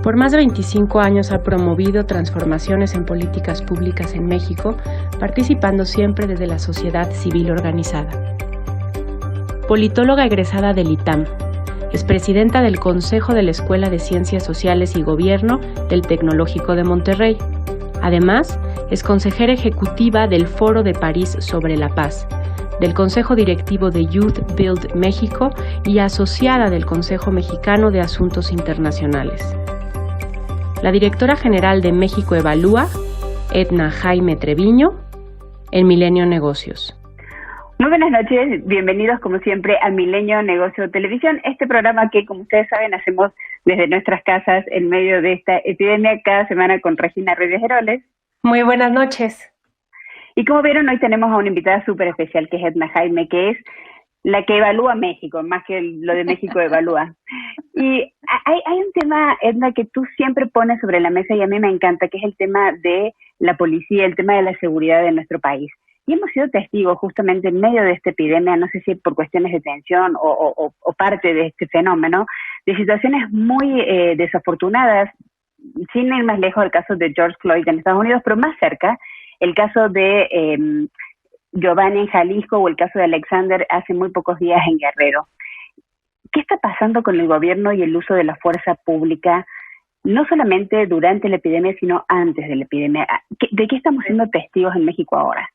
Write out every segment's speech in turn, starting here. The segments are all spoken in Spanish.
Por más de 25 años ha promovido transformaciones en políticas públicas en México, participando siempre desde la sociedad civil organizada. Politóloga egresada del ITAM, es presidenta del Consejo de la Escuela de Ciencias Sociales y Gobierno del Tecnológico de Monterrey. Además, es consejera ejecutiva del Foro de París sobre la Paz, del Consejo Directivo de Youth Build México y asociada del Consejo Mexicano de Asuntos Internacionales. La directora general de México Evalúa, Edna Jaime Treviño, en Milenio Negocios. Muy buenas noches, bienvenidos como siempre a Milenio Negocio Televisión, este programa que como ustedes saben hacemos desde nuestras casas en medio de esta epidemia cada semana con Regina Reyes Heroles. Muy buenas noches. Y como vieron, hoy tenemos a una invitada súper especial que es Edna Jaime, que es la que evalúa México, más que lo de México Evalúa. Y hay un tema, Edna, que tú siempre pones sobre la mesa y a mí me encanta, que es el tema de la policía, el tema de la seguridad de nuestro país. Y hemos sido testigos justamente en medio de esta epidemia, no sé si por cuestiones de tensión o parte de este fenómeno, de situaciones muy desafortunadas, sin ir más lejos del caso de George Floyd en Estados Unidos, pero más cerca, el caso de Giovanni en Jalisco o el caso de Alexander hace muy pocos días en Guerrero. ¿Qué está pasando con el gobierno y el uso de la fuerza pública, no solamente durante la epidemia, sino antes de la epidemia? ¿De qué estamos siendo testigos en México ahora?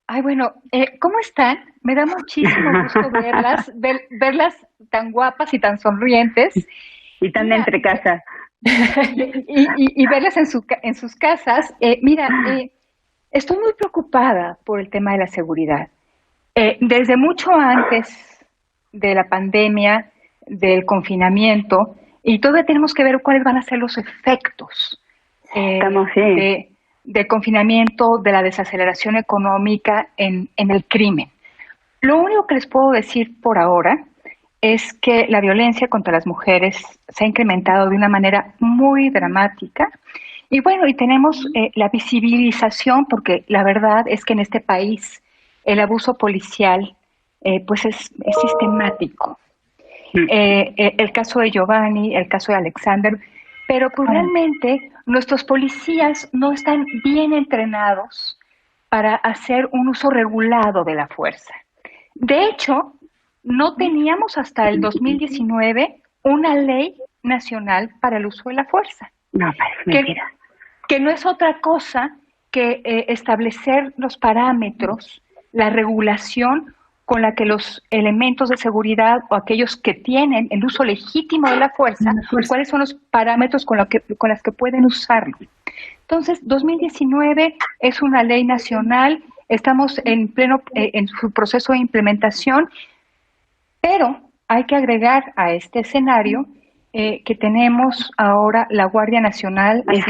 Ay, bueno, ¿cómo están? Me da muchísimo gusto verlas tan guapas y tan sonrientes. Y tan de entre casa. Y verlas en sus casas. Estoy muy preocupada por el tema de la seguridad. Desde mucho antes de la pandemia, del confinamiento, y todavía tenemos que ver cuáles van a ser los efectos del confinamiento, de la desaceleración económica en el crimen. Lo único que les puedo decir por ahora es que la violencia contra las mujeres se ha incrementado de una manera muy dramática. Y bueno, y tenemos la visibilización, porque la verdad es que en este país el abuso policial pues es sistemático. El caso de Giovanni, el caso de Alexander, pero pues realmente nuestros policías no están bien entrenados para hacer un uso regulado de la fuerza. De hecho, no teníamos hasta el 2019 una ley nacional para el uso de la fuerza. No, parece mentira. Que no es otra cosa que establecer los parámetros, la regulación con la que los elementos de seguridad o aquellos que tienen el uso legítimo de la fuerza, cuáles son los parámetros con las que pueden usarlo. Entonces, 2019 es una ley nacional, estamos en su proceso de implementación, pero hay que agregar a este escenario que tenemos ahora la Guardia Nacional de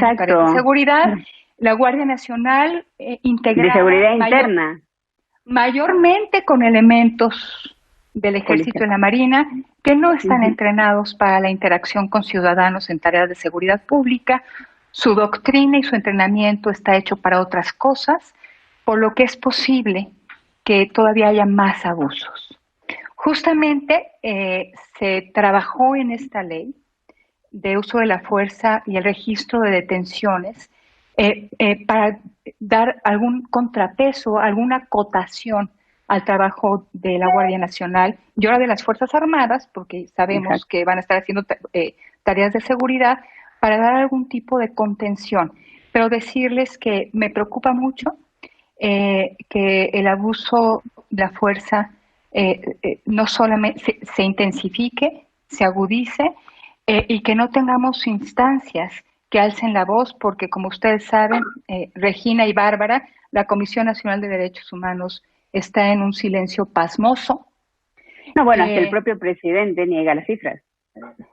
Seguridad, la Guardia Nacional integrada de seguridad interna, mayormente con elementos del Ejército y la Marina que no están entrenados para la interacción con ciudadanos en tareas de seguridad pública. Su doctrina y su entrenamiento está hecho para otras cosas, por lo que es posible que todavía haya más abusos. Justamente se trabajó en esta ley de uso de la fuerza y el registro de detenciones para dar algún contrapeso, alguna acotación al trabajo de la Guardia Nacional y ahora de las Fuerzas Armadas, porque sabemos que van a estar haciendo tareas de seguridad para dar algún tipo de contención. Pero decirles que me preocupa mucho que el abuso de la fuerza no solamente se intensifique, se agudice y que no tengamos instancias que alcen la voz, porque como ustedes saben, Regina y Bárbara, la Comisión Nacional de Derechos Humanos está en un silencio pasmoso. No, bueno, hasta el propio presidente niega las cifras.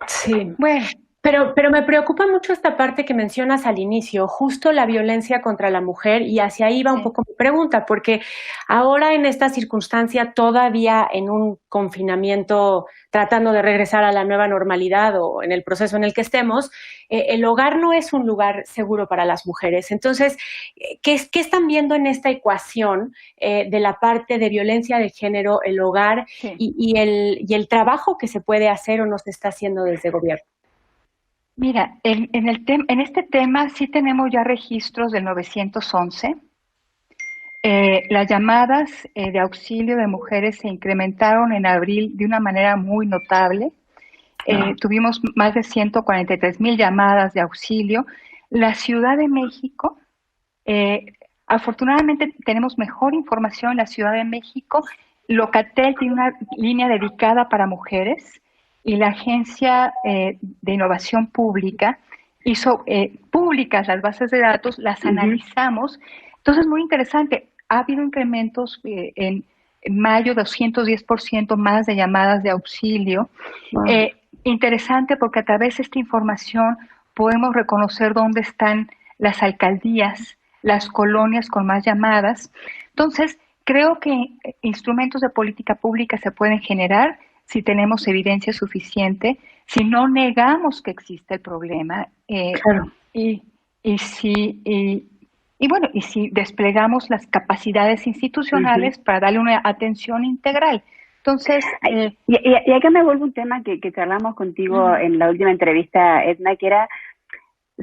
Sí, bueno. Pero me preocupa mucho esta parte que mencionas al inicio, justo la violencia contra la mujer, y hacia ahí va un poco mi pregunta, porque ahora en esta circunstancia, todavía en un confinamiento, tratando de regresar a la nueva normalidad o en el proceso en el que estemos, el hogar no es un lugar seguro para las mujeres. Entonces, ¿qué están viendo en esta ecuación de la parte de violencia de género, el hogar y el trabajo que se puede hacer o no se está haciendo desde el gobierno? Mira, en este tema sí tenemos ya registros del 911. Las llamadas de auxilio de mujeres se incrementaron en abril de una manera muy notable. Tuvimos más de 143,000 llamadas de auxilio. La Ciudad de México, eh, afortunadamente tenemos mejor información en la Ciudad de México. Locatel tiene una línea dedicada para mujeres y la Agencia de Innovación Pública hizo públicas las bases de datos, las analizamos. Entonces, muy interesante. Ha habido incrementos en mayo, 210% más de llamadas de auxilio. Wow. Interesante porque a través de esta información podemos reconocer dónde están las alcaldías, las colonias con más llamadas. Entonces, creo que instrumentos de política pública se pueden generar si tenemos evidencia suficiente, si no negamos que existe el problema Claro. y si desplegamos las capacidades institucionales para darle una atención integral. Entonces, y acá me vuelve un tema que charlamos contigo en la última entrevista, Edna, que era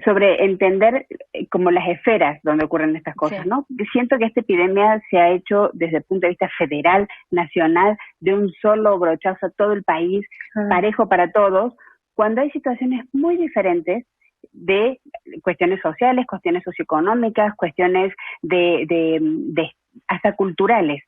sobre entender como las esferas donde ocurren estas cosas, sí. ¿no? Siento que esta epidemia se ha hecho desde el punto de vista federal, nacional, de un solo brochazo a todo el país, parejo para todos, cuando hay situaciones muy diferentes de cuestiones sociales, cuestiones socioeconómicas, cuestiones de hasta culturales,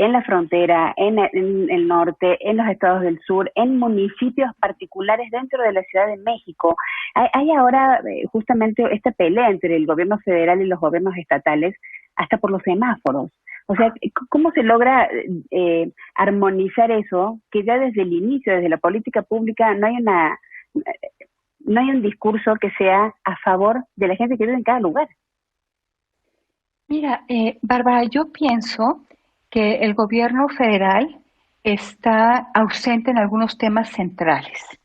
en la frontera, en el norte, en los estados del sur, en municipios particulares dentro de la Ciudad de México. Hay ahora justamente esta pelea entre el gobierno federal y los gobiernos estatales, hasta por los semáforos. O sea, ¿cómo se logra armonizar eso? Que ya desde el inicio, desde la política pública, no hay un discurso que sea a favor de la gente que vive en cada lugar. Mira, Bárbara, yo pienso que el gobierno federal está ausente en algunos temas centrales.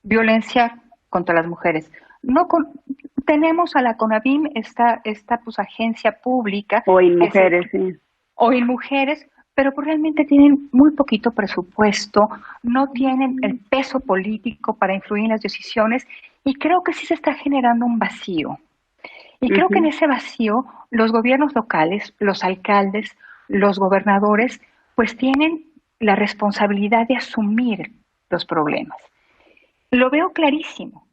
Violencia contra las mujeres. Tenemos a la CONAVIM, esta pues, agencia pública. O en mujeres, sí. O en mujeres, pero pues realmente tienen muy poquito presupuesto, no tienen el peso político para influir en las decisiones y creo que sí se está generando un vacío. Y creo que en ese vacío los gobiernos locales, los alcaldes, los gobernadores, pues tienen la responsabilidad de asumir los problemas. Lo veo clarísimo.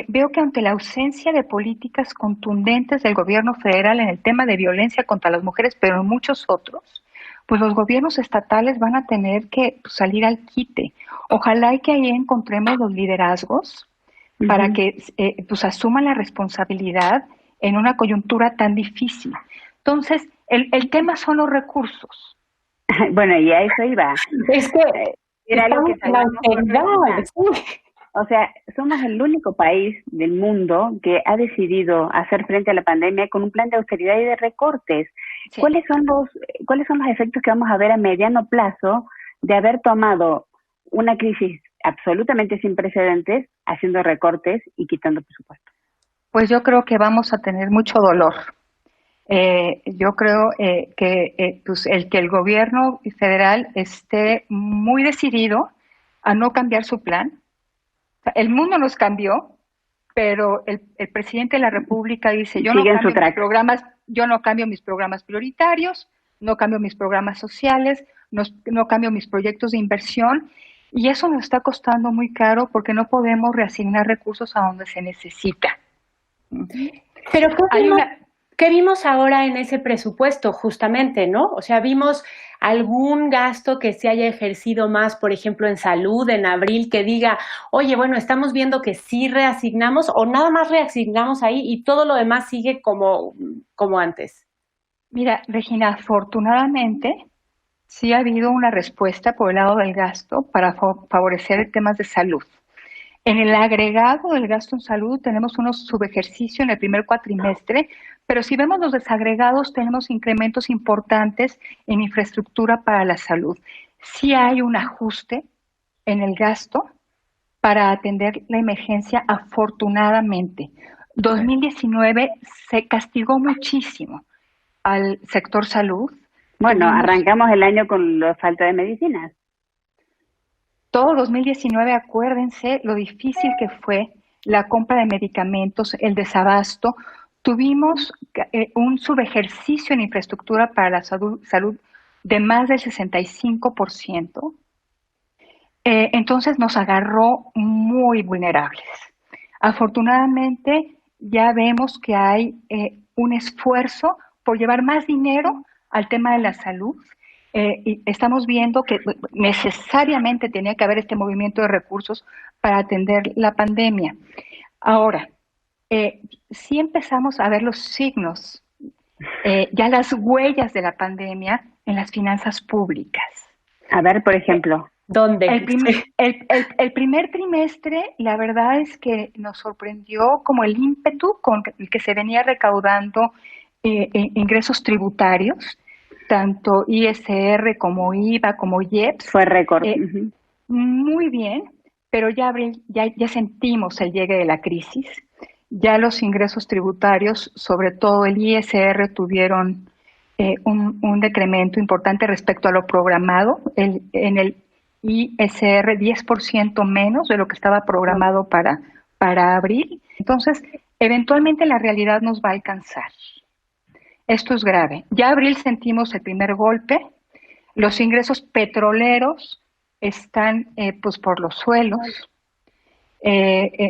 Veo que ante la ausencia de políticas contundentes del gobierno federal en el tema de violencia contra las mujeres, pero en muchos otros, pues los gobiernos estatales van a tener que salir al quite. Ojalá y que ahí encontremos los liderazgos para que pues asuman la responsabilidad en una coyuntura tan difícil. Entonces, el tema son los recursos. Bueno, y a eso iba. Es que era algo que sí. O sea, somos el único país del mundo que ha decidido hacer frente a la pandemia con un plan de austeridad y de recortes. Sí. ¿Cuáles son los efectos que vamos a ver a mediano plazo de haber tomado una crisis absolutamente sin precedentes, haciendo recortes y quitando presupuesto? Pues yo creo que vamos a tener mucho dolor. Yo creo que pues el gobierno federal esté muy decidido a no cambiar su plan. El mundo nos cambió, pero el presidente de la República dice, yo no cambio mis programas prioritarios, no cambio mis programas sociales, no cambio mis proyectos de inversión, y eso nos está costando muy caro porque no podemos reasignar recursos a donde se necesita. Pero ¿qué vimos ahora en ese presupuesto justamente, no? O sea, vimos algún gasto que se haya ejercido más, por ejemplo, en salud, en abril, que diga, oye, bueno, estamos viendo que sí reasignamos o nada más reasignamos ahí y todo lo demás sigue como antes. Mira, Regina, afortunadamente sí ha habido una respuesta por el lado del gasto para favorecer temas de salud. En el agregado del gasto en salud tenemos unos subejercicios en el primer cuatrimestre, pero si vemos los desagregados tenemos incrementos importantes en infraestructura para la salud. Sí hay un ajuste en el gasto para atender la emergencia, afortunadamente. 2019 se castigó muchísimo al sector salud. Bueno, arrancamos el año con la falta de medicinas. Todo 2019, acuérdense lo difícil que fue la compra de medicamentos, el desabasto. Tuvimos un subejercicio en infraestructura para la salud de más del 65%. Entonces nos agarró muy vulnerables. Afortunadamente ya vemos que hay un esfuerzo por llevar más dinero al tema de la salud. Y estamos viendo que necesariamente tenía que haber este movimiento de recursos para atender la pandemia. Ahora, sí empezamos a ver los signos, ya las huellas de la pandemia en las finanzas públicas. A ver, por ejemplo. ¿Dónde? El primer trimestre, la verdad es que nos sorprendió como el ímpetu con el que se venía recaudando ingresos tributarios, tanto ISR como IVA, como IEPS. Fue récord. Muy bien, pero ya sentimos el llegue de la crisis. Ya los ingresos tributarios, sobre todo el ISR, tuvieron un decremento importante respecto a lo programado. En el ISR 10% menos de lo que estaba programado para abril. Entonces, eventualmente la realidad nos va a alcanzar. Esto es grave. Ya abril sentimos el primer golpe. Los ingresos petroleros están pues por los suelos.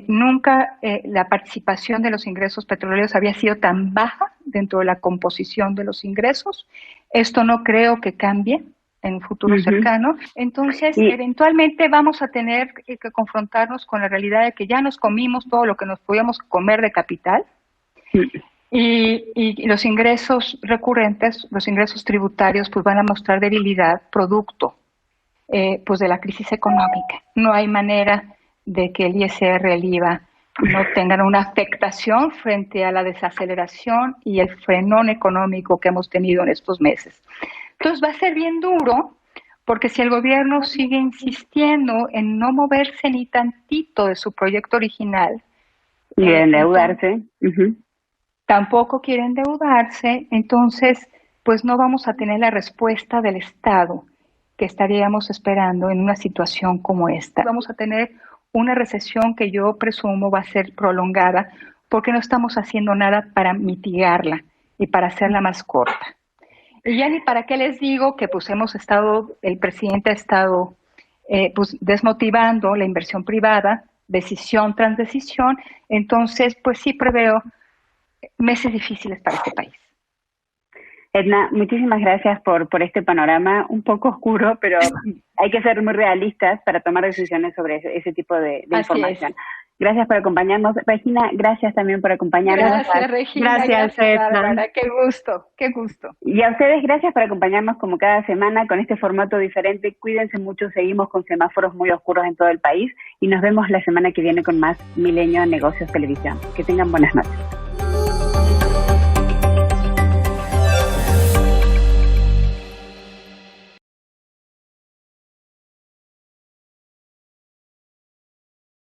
Nunca la participación de los ingresos petroleros había sido tan baja dentro de la composición de los ingresos. Esto no creo que cambie en un futuro cercano. Entonces, eventualmente vamos a tener que confrontarnos con la realidad de que ya nos comimos todo lo que nos podíamos comer de capital. Y los ingresos recurrentes, los ingresos tributarios, pues van a mostrar debilidad producto pues de la crisis económica. No hay manera de que el ISR, el IVA, no tengan una afectación frente a la desaceleración y el frenón económico que hemos tenido en estos meses. Entonces va a ser bien duro, porque si el gobierno sigue insistiendo en no moverse ni tantito de su proyecto original, y de endeudarse, tampoco quiere endeudarse, entonces pues no vamos a tener la respuesta del Estado que estaríamos esperando en una situación como esta. Vamos a tener una recesión que yo presumo va a ser prolongada porque no estamos haciendo nada para mitigarla y para hacerla más corta. Y ya ni para qué les digo que pues el presidente ha estado pues desmotivando la inversión privada, decisión tras decisión, entonces pues sí preveo meses difíciles para este país. Edna, muchísimas gracias por este panorama un poco oscuro, pero hay que ser muy realistas para tomar decisiones sobre ese tipo de información. Gracias por acompañarnos. Regina, gracias también por acompañarnos. Gracias, Regina. Gracias, Edna. Qué gusto, qué gusto. Y a ustedes, gracias por acompañarnos como cada semana con este formato diferente. Cuídense mucho, seguimos con semáforos muy oscuros en todo el país y nos vemos la semana que viene con más Milenio Negocios Televisión. Que tengan buenas noches.